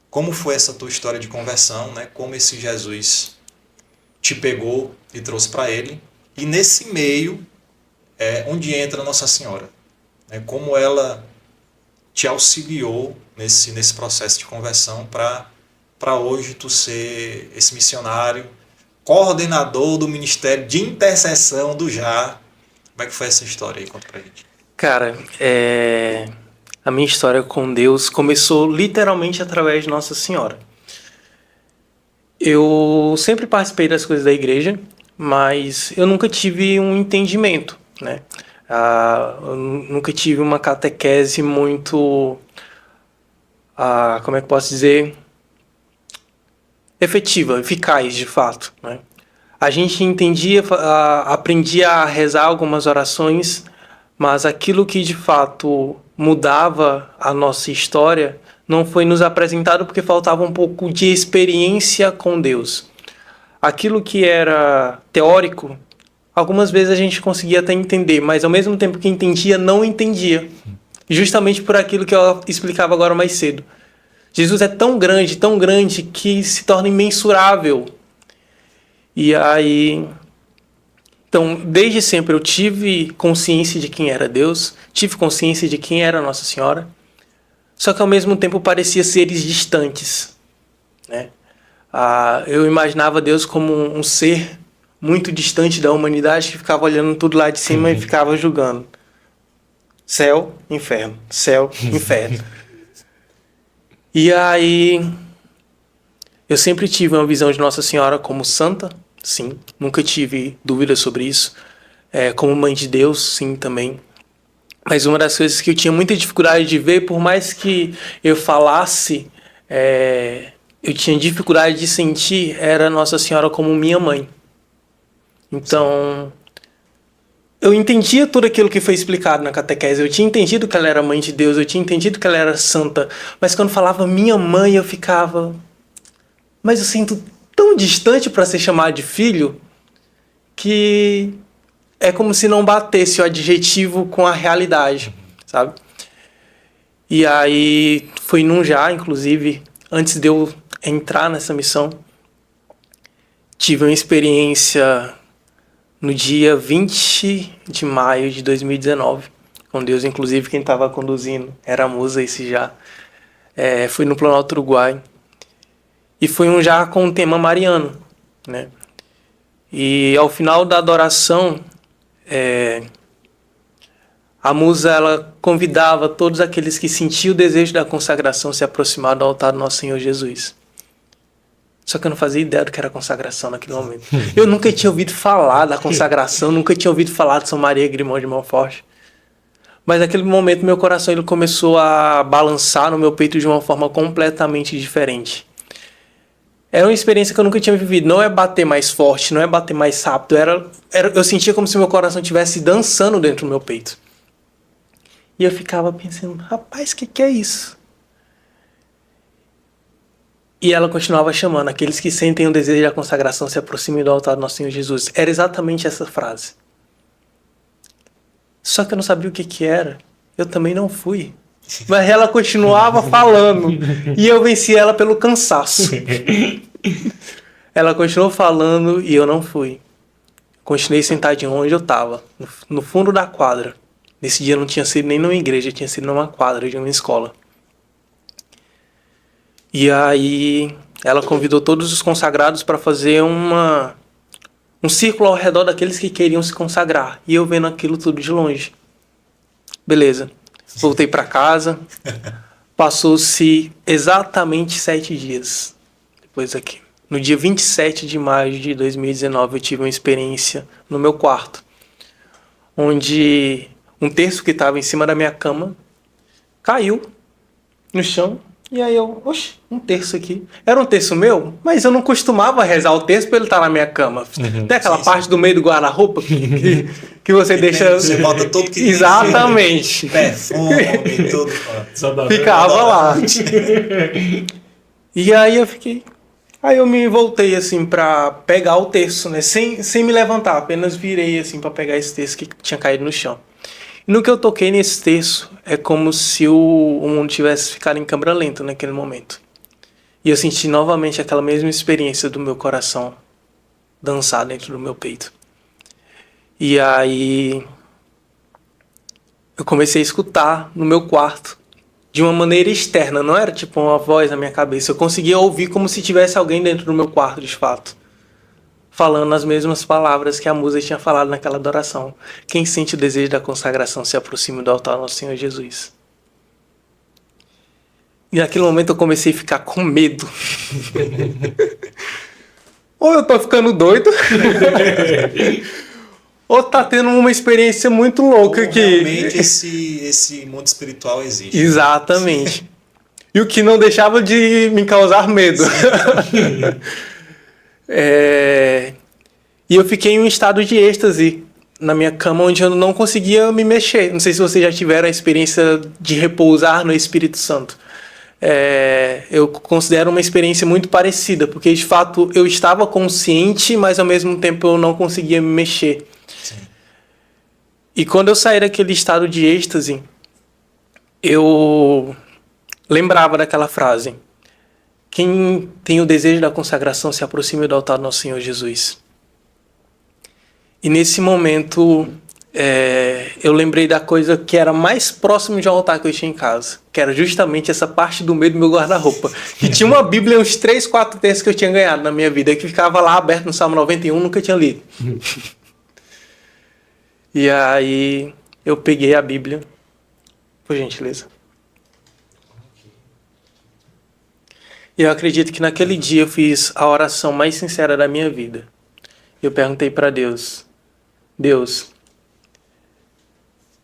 como foi essa tua história de conversão, né? Como esse Jesus te pegou e trouxe para ele. E nesse meio é onde entra Nossa Senhora, né? Como ela te auxiliou nesse processo de conversão para hoje tu ser esse missionário, coordenador do Ministério de Intercessão do JAR. Como é que foi essa história aí? Conta pra gente. Cara, a minha história com Deus começou literalmente através de Nossa Senhora. Eu sempre participei das coisas da igreja, mas eu nunca tive um entendimento, né? Eu nunca tive uma catequese muito, como é que posso dizer, efetiva, eficaz, de fato, né? A gente entendia, aprendia a rezar algumas orações, mas aquilo que de fato mudava a nossa história não foi nos apresentado porque faltava um pouco de experiência com Deus. Aquilo que era teórico, algumas vezes a gente conseguia até entender, mas ao mesmo tempo que entendia, não entendia. Justamente por aquilo que eu explicava agora mais cedo. Jesus é tão grande, que se torna imensurável. E aí, então, desde sempre eu tive consciência de quem era Deus, tive consciência de quem era Nossa Senhora, só que ao mesmo tempo parecia seres distantes, né? Eu imaginava Deus como um ser muito distante da humanidade que ficava olhando tudo lá de cima e ficava julgando. Céu, inferno, céu, inferno. E aí, eu sempre tive uma visão de Nossa Senhora como santa, sim, nunca tive dúvidas sobre isso. Como mãe de Deus, sim, também. Mas uma das coisas que eu tinha muita dificuldade de ver, por mais que eu falasse, eu tinha dificuldade de sentir, era Nossa Senhora como minha mãe. Então, eu entendia tudo aquilo que foi explicado na catequese, eu tinha entendido que ela era mãe de Deus, eu tinha entendido que ela era santa, mas quando falava minha mãe, eu ficava... Mas eu sinto tão distante para ser chamado de filho, que é como se não batesse o adjetivo com a realidade, sabe? E aí, foi num já, inclusive, antes de eu entrar nessa missão, tive uma experiência no dia 20 de maio de 2019, com Deus, inclusive quem estava conduzindo era a musa, esse já. Fui no Planalto Uruguai, e foi um já com o tema mariano, né? E ao final da adoração, a musa ela convidava todos aqueles que sentiam o desejo da consagração se aproximar do altar do Nosso Senhor Jesus. Só que eu não fazia ideia do que era consagração naquele momento. Eu nunca tinha ouvido falar da consagração, nunca tinha ouvido falar de São Maria Grimão de Montfort. Mas naquele momento meu coração ele começou a balançar no meu peito de uma forma completamente diferente. Era uma experiência que eu nunca tinha vivido. Não é bater mais forte, não é bater mais rápido. Eu sentia como se meu coração estivesse dançando dentro do meu peito. E eu ficava pensando, rapaz, o que é isso? E ela continuava chamando, aqueles que sentem o desejo da consagração se aproximem do altar do Nosso Senhor Jesus. Era exatamente essa frase. Só que eu não sabia o que era. Eu também não fui. Mas ela continuava falando. E eu venci ela pelo cansaço. Ela continuou falando e eu não fui. Continuei sentadinho onde eu estava, no fundo da quadra. Nesse dia não tinha sido nem numa igreja, tinha sido numa quadra de uma escola. E aí ela convidou todos os consagrados para fazer um círculo ao redor daqueles que queriam se consagrar. E eu vendo aquilo tudo de longe. Beleza. Voltei para casa. Passou-se exatamente 7 dias depois aqui. No dia 27 de maio de 2019 eu tive uma experiência no meu quarto, onde um terço que estava em cima da minha cama caiu no chão. E aí oxe, um terço aqui. Era um terço meu, mas eu não costumava rezar o terço para ele estar na minha cama. Tem aquela parte do meio do guarda-roupa que você deixa... Você bota tudo que exatamente. Perfume, tudo. Ficava lá. E aí eu fiquei... Aí eu me voltei assim para pegar o terço, né? Sem me levantar, apenas virei assim para pegar esse terço que tinha caído no chão. E no que eu toquei nesse terço, é como se o mundo tivesse ficado em câmera lenta naquele momento. E eu senti novamente aquela mesma experiência do meu coração dançar dentro do meu peito. E aí eu comecei a escutar no meu quarto de uma maneira externa, não era tipo uma voz na minha cabeça. Eu conseguia ouvir como se tivesse alguém dentro do meu quarto, de fato, falando as mesmas palavras que a música tinha falado naquela adoração. Quem sente o desejo da consagração se aproxime do altar do nosso Senhor Jesus. E naquele momento eu comecei a ficar com medo. Ou eu tô ficando doido, ou tá tendo uma experiência muito louca Como aqui. realmente esse mundo espiritual existe. Exatamente. E o que não deixava de me causar medo. E eu fiquei em um estado de êxtase na minha cama, onde eu não conseguia me mexer. Não sei se vocês já tiveram a experiência de repousar no Espírito Santo. Eu considero uma experiência muito parecida, porque de fato eu estava consciente, mas ao mesmo tempo eu não conseguia me mexer. Sim. E quando eu saí daquele estado de êxtase, eu lembrava daquela frase: quem tem o desejo da consagração se aproxime do altar do nosso Senhor Jesus. E nesse momento eu lembrei da coisa que era mais próximo de um altar que eu tinha em casa, que era justamente essa parte do meio do meu guarda-roupa, que tinha uma Bíblia, uns 3, 4 textos que eu tinha ganhado na minha vida, que ficava lá aberto no Salmo 91, nunca tinha lido. E aí eu peguei a Bíblia, por gentileza. E eu acredito que naquele dia eu fiz a oração mais sincera da minha vida. Eu perguntei para Deus: Deus,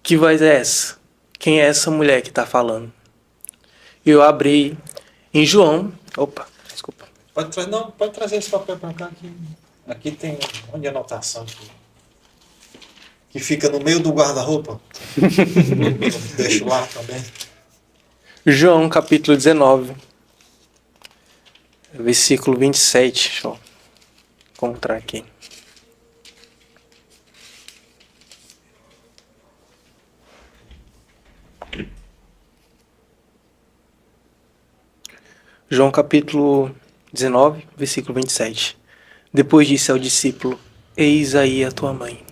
que voz é essa? Quem é essa mulher que está falando? E eu abri em João. Opa, desculpa. Pode trazer esse papel para cá. Aqui tem um monte de anotação que fica no meio do guarda-roupa. Deixo lá também. João capítulo 19, versículo 27. Deixa eu encontrar aqui. João capítulo 19, versículo 27. Depois disse ao discípulo: eis aí a tua mãe.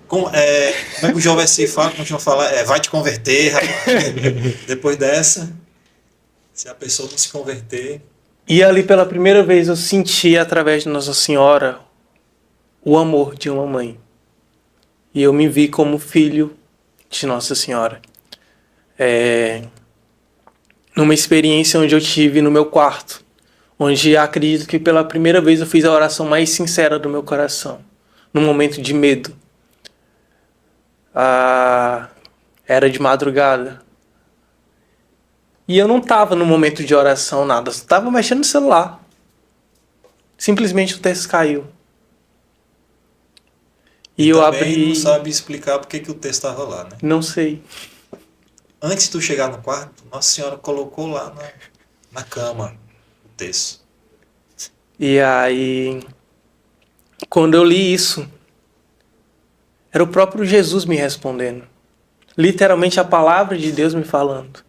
Como é que o João vai se falar? Como o João fala, vai te converter, rapaz. Depois dessa, se a pessoa não se converter. E ali pela primeira vez eu senti através de Nossa Senhora o amor de uma mãe. E eu me vi como filho de Nossa Senhora. Numa experiência onde eu tive no meu quarto, onde acredito que pela primeira vez eu fiz a oração mais sincera do meu coração, num momento de medo. Era de madrugada. E eu não estava no momento de oração, nada. Eu estava mexendo no celular. Simplesmente o texto caiu. E eu também abri... não sabe explicar porque que o texto estava lá, né? Não sei. Antes de tu chegar no quarto, Nossa Senhora colocou lá na cama o texto. E aí, quando eu li isso, era o próprio Jesus me respondendo. Literalmente a palavra de Deus me falando.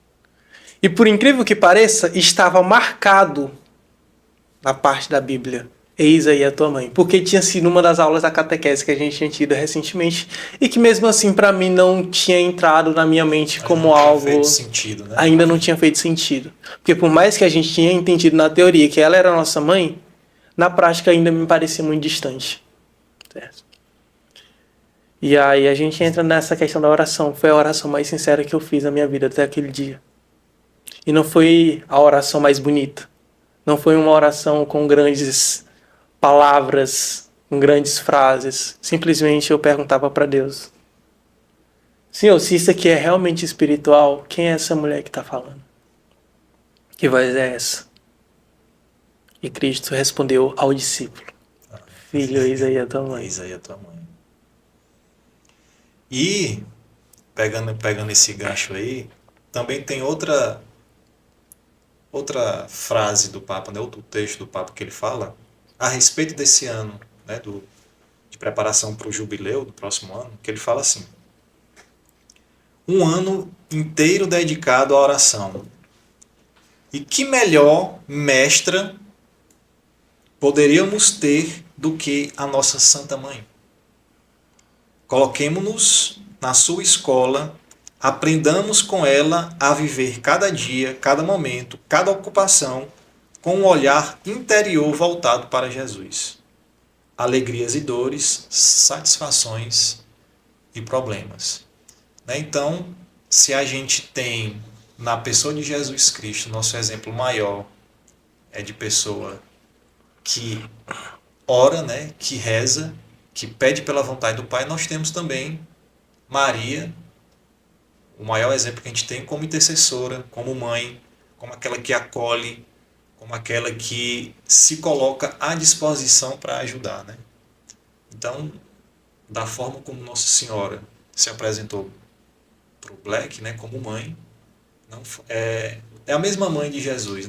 E por incrível que pareça, estava marcado na parte da Bíblia: eis aí a tua mãe. Porque tinha sido uma das aulas da catequese que a gente tinha tido recentemente e que mesmo assim para mim não tinha entrado na minha mente como algo... Feito sentido, né? Ainda não tinha feito sentido. Porque por mais que a gente tinha entendido na teoria que ela era a nossa mãe, na prática ainda me parecia muito distante. Certo? E aí a gente entra nessa questão da oração. Foi a oração mais sincera que eu fiz na minha vida até aquele dia. E não foi a oração mais bonita. Não foi uma oração com grandes palavras, com grandes frases. Simplesmente eu perguntava para Deus: Senhor, se isso aqui é realmente espiritual, quem é essa mulher que está falando? Que voz é essa? E Cristo respondeu ao discípulo: filho, eis aí a tua mãe. Eis aí a tua mãe. E, pegando esse gancho aí, também tem outra frase do Papa, né, outro texto do Papa que ele fala a respeito desse ano, né, de preparação para o jubileu do próximo ano, que ele fala assim: um ano inteiro dedicado à oração. E que melhor mestra poderíamos ter do que a nossa Santa Mãe? Coloquemo-nos na sua escola, aprendamos com ela a viver cada dia, cada momento, cada ocupação, com um olhar interior voltado para Jesus. Alegrias e dores, satisfações e problemas. Então, se a gente tem na pessoa de Jesus Cristo, nosso exemplo maior é de pessoa que ora, né, que reza, que pede pela vontade do Pai, nós temos também Maria, o maior exemplo que a gente tem como intercessora, como mãe, como aquela que acolhe, como aquela que se coloca à disposição para ajudar, né? Então, da forma como Nossa Senhora se apresentou para o Black, né, como mãe, não, é a mesma mãe de Jesus.